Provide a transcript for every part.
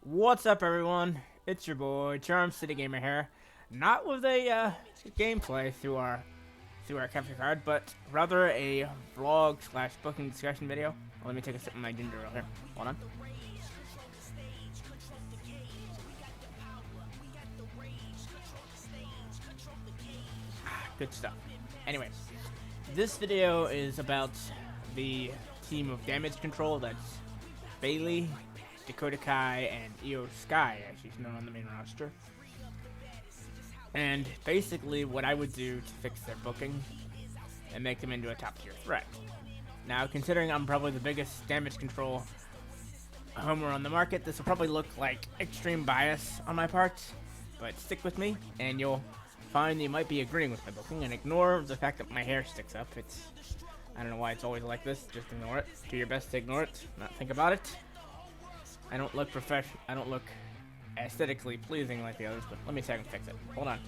What's up, everyone? It's your boy Charm City Gamer here, not with a gameplay through our capture card, but rather a vlog slash booking discussion video. Let me take a sip of my ginger ale here. Hold on. Good stuff. Anyways, this video is about the team of Damage CTRL. That's Bailey, Dakota Kai, and Io Sky, as she's known on the main roster. And basically what I would do to fix their booking and make them into a top tier threat. Now, considering I'm probably the biggest Damage CTRL homer on the market, this will probably look like extreme bias on my part, but stick with me and you'll find that you might be agreeing with my booking, and ignore the fact that my hair sticks up. I don't know why it's always like this, just ignore it. Do your best to ignore it, not think about it. I don't look I don't look aesthetically pleasing like the others, but let me see if I can fix it. Hold on.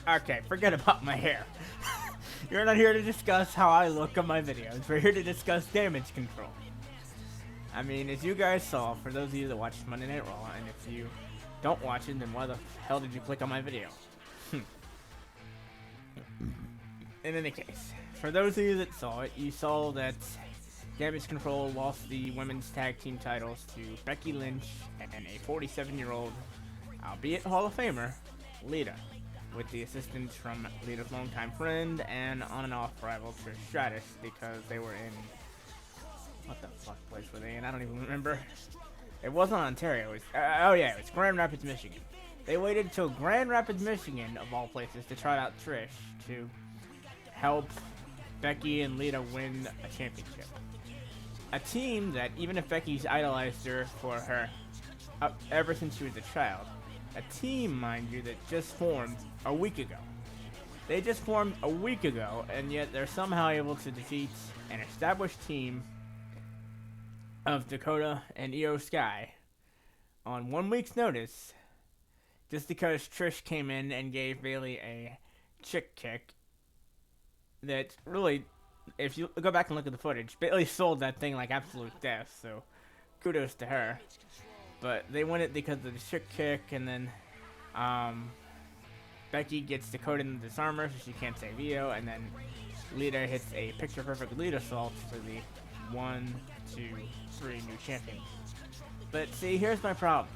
Okay, forget about my hair. You're not here to discuss how I look on my videos. We're here to discuss Damage CTRL. I mean, as you guys saw, for those of you that watched Monday Night Raw, and if you don't watch it, then why the hell did you click on my video? In any case, for those of you that saw it, you saw that Damage CTRL lost the women's tag team titles to Becky Lynch and a 47-year-old, albeit Hall of Famer, Lita, with the assistance from Lita's longtime friend and on and off rival Trish Stratus, because they were in, what the fuck place were they in? I don't even remember. It wasn't Ontario. It was, oh yeah, it was Grand Rapids, Michigan. They waited till Grand Rapids, Michigan, of all places, to try out Trish to help Becky and Lita win a championship. A team that, even if Becky's idolized her for her ever since she was a child, a team, mind you, that just formed a week ago. They just formed a week ago, and yet they're somehow able to defeat an established team of Dakota and Io Sky on 1 week's notice, just because Trish came in and gave Bailey a chick kick that really, if you go back and look at the footage, Bailey sold that thing like absolute death, so kudos to her. But they won it because of the chick kick, and then Becky gets Dakota in the disarmor, so she can't save Io, and then Lita hits a picture-perfect Lita assault for the 1, 2, 3 new champions. But see, here's my problem.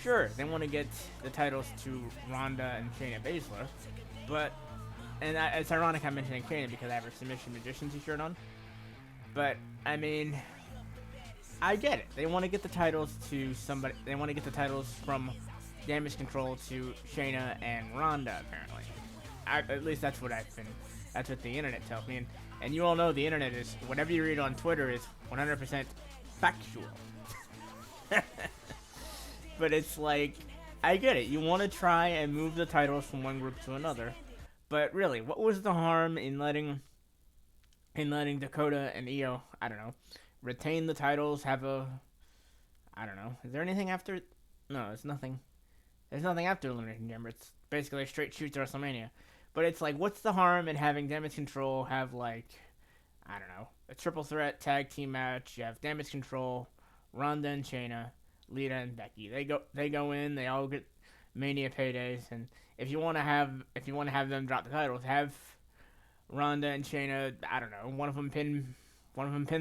Sure, they want to get the titles to Ronda and Shayna Baszler, but, and it's ironic I'm mentioning Shayna because I have her Submission Magician t-shirt on, but, I mean, I get it. They want to get the titles to somebody, they want to get the titles from Damage CTRL to Shayna and Ronda, apparently. At least that's what that's what the internet tells me, and you all know the internet is, whatever you read on Twitter is 100% factual. But it's like, I get it. You want to try and move the titles from one group to another, but really, what was the harm in letting Dakota and Io, I don't know, retain the titles? Have a, I don't know. Is there anything after? No, there's nothing. There's nothing after Elimination Chamber. It's basically a straight shoot to WrestleMania. But it's like, what's the harm in having Damage CTRL have, like, I don't know, a triple threat tag team match? You have Damage CTRL, Ronda and Shayna, Lita and Becky. They go in. They all get Mania paydays. And if you want to have them drop the titles, have Ronda and Shayna. I don't know. One of them pin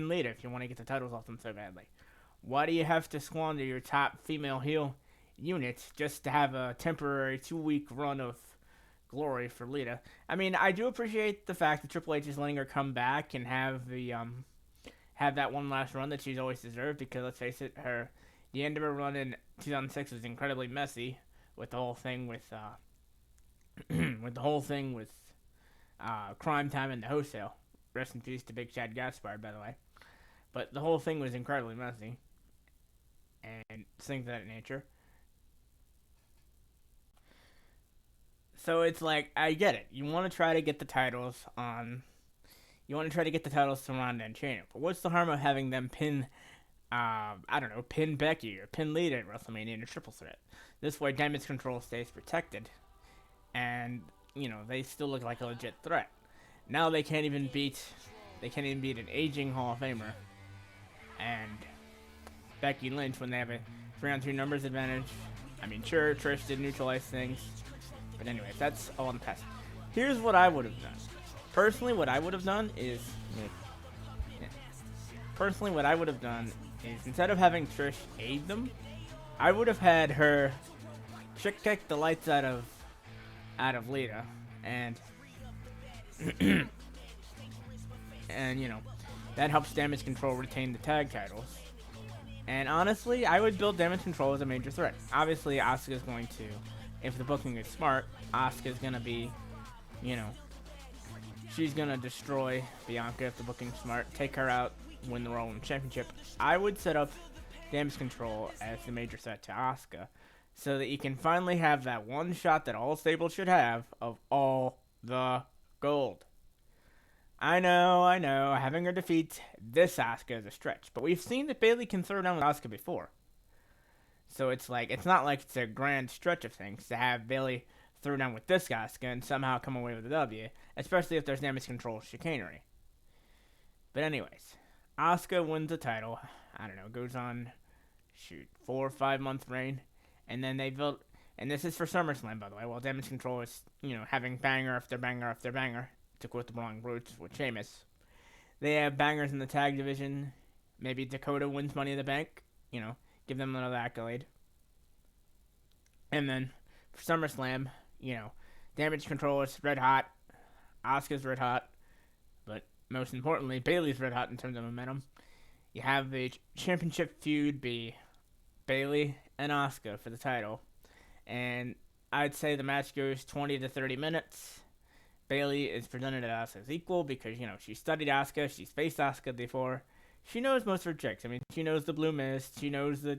Lita if you want to get the titles off them so badly. Why do you have to squander your top female heel unit just to have a temporary 2-week run of glory for Lita? I mean, I do appreciate the fact that Triple H is letting her come back and have that one last run that she's always deserved, because let's face it, the end of her run in 2006 was incredibly messy with the whole thing with Crime Time and the wholesale. Rest in peace to Big Chad Gaspard, by the way. But the whole thing was incredibly messy and things of that nature. So it's like, I get it. You want to try to get the titles on. You want to try to get the titles to Ronda and Shayna. But what's the harm of having them pin, pin Becky or pin Lita at WrestleMania in a triple threat? This way, Damage CTRL stays protected, and they still look like a legit threat. Now they can't even beat an aging Hall of Famer and Becky Lynch when they have a 3-on-2 numbers advantage. I mean, sure, Trish did neutralize things, but anyways, that's all in the past. Here's what I would have done. Personally, what I would have done is, instead of having Trish aid them, I would have had her chick kick the lights out of Lita, and and you know, that helps Damage CTRL retain the tag titles. And honestly, I would build Damage CTRL as a major threat. Obviously, Asuka's going to, if the booking is smart, Asuka's gonna be, you know, she's gonna destroy Bianca if the booking's smart, take her out, win the Raw Women's Championship. I would set up Damage CTRL as the major threat to Asuka, so that you can finally have that one shot that all stables should have of all the gold. I know, having her defeat this Asuka is a stretch, but we've seen that Bayley can throw down with Asuka before. So it's not like it's a grand stretch of things to have Bayley throw down with this Asuka and somehow come away with a W, especially if there's Damage CTRL chicanery. But anyways, Asuka wins the title. I don't know, goes on, 4 or 5 month reign, and then they built, and this is for SummerSlam, by the way, while Damage CTRL is, you know, having banger after banger after banger, to quote the Brawling Brutes with Sheamus. They have bangers in the tag division. Maybe Dakota wins Money in the Bank, you know, give them another accolade. And then for SummerSlam, you know, Damage CTRL is red hot, Asuka's red hot, but most importantly, Bayley's red hot in terms of momentum. You have the championship feud be Bayley and Asuka for the title, and I'd say the match goes 20 to 30 minutes. Bayley is presented as Asuka's equal because, you know, she studied Asuka, she's faced Asuka before. She knows most of her tricks. I mean, she knows the Blue Mist, she knows the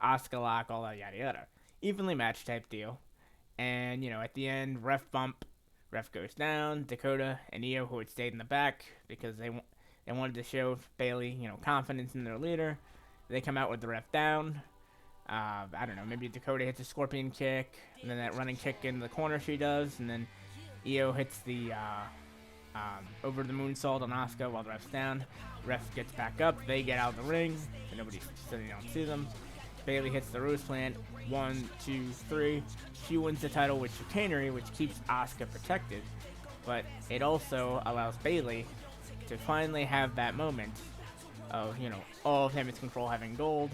Asuka lock, all that yada yada. Evenly matched type deal. And, you know, at the end, ref bump, ref goes down. Dakota and Io, who had stayed in the back because they wanted to show Bayley, you know, confidence in their leader. They come out with the ref down. I don't know, maybe Dakota hits a scorpion kick, and then that running kick in the corner she does, and then Io hits the over the moonsault on Asuka while the ref's down. Ref gets back up, they get out of the ring, so they don't see them. Bayley hits the Rose Plant, 1, 2, 3. She wins the title with chicanery, which keeps Asuka protected, but it also allows Bayley to finally have that moment of, you know, all of Damage CTRL having gold.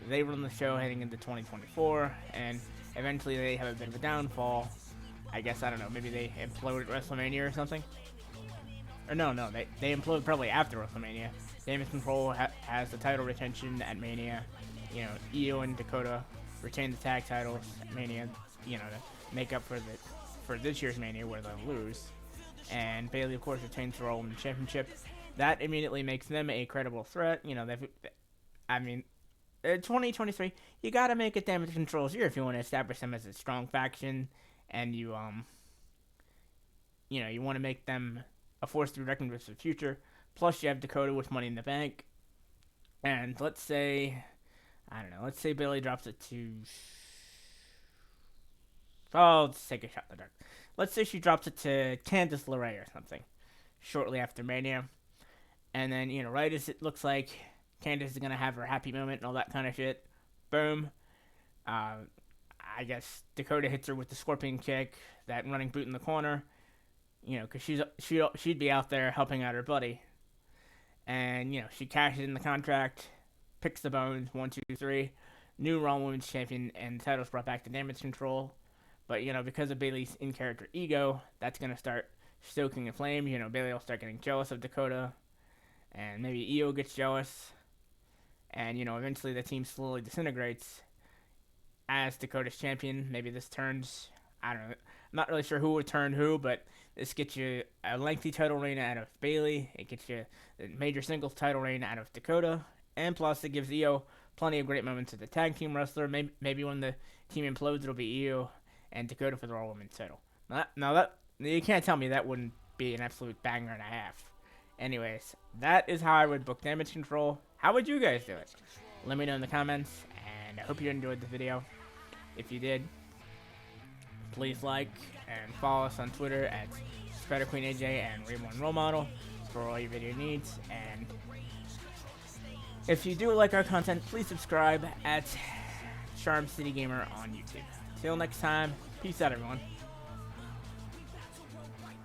They run the show heading into 2024, and eventually they have a bit of a downfall. I guess, I don't know, maybe they implode at WrestleMania or something? Or no, they implode probably after WrestleMania. Damage CTRL has the title retention at Mania. You know, Io and Dakota retain the tag titles at Mania, you know, to make up for this year's Mania where they'll lose. And Bayley, of course, retains the Raw Women's Championship. That immediately makes them a credible threat. You know, 2023, you gotta make it Damage CTRL's year if you want to establish them as a strong faction, and you know, you want to make them a force to be reckoned with for the future. Plus, you have Dakota with Money in the Bank, and let's say, I don't know, let's say Bayley drops it to, let's take a shot in the dark. Let's say she drops it to Candice LeRae or something, shortly after Mania, and then, you know, right as it looks like Candice is going to have her happy moment and all that kind of shit, boom, I guess Dakota hits her with the scorpion kick, that running boot in the corner, you know, because she'd be out there helping out her buddy. And, you know, she cashes in the contract, picks the bones, 1, 2, 3, new Raw Women's Champion, and the title's brought back to Damage CTRL. But, you know, because of Bayley's in-character ego, that's going to start stoking a flame. You know, Bayley will start getting jealous of Dakota, and maybe Io gets jealous. And, you know, eventually the team slowly disintegrates as Dakota's champion. Maybe this turns, I don't know, I'm not really sure who would turn who, but this gets you a lengthy title reign out of Bayley. It gets you a major singles title reign out of Dakota. And plus, it gives Io plenty of great moments as a tag team wrestler. Maybe when the team implodes, it'll be Io and Dakota for the Raw Women's title. Now that you can't tell me that wouldn't be an absolute banger and a half. Anyways, that is how I would book Damage CTRL. How would you guys do it? Let me know in the comments, and I hope you enjoyed the video. If you did, please like and follow us on Twitter at SpiderQueenAJ and Raymond Role Model for all your video needs. And if you do like our content, please subscribe at Charm City Gamer on YouTube. Till next time, peace out, everyone.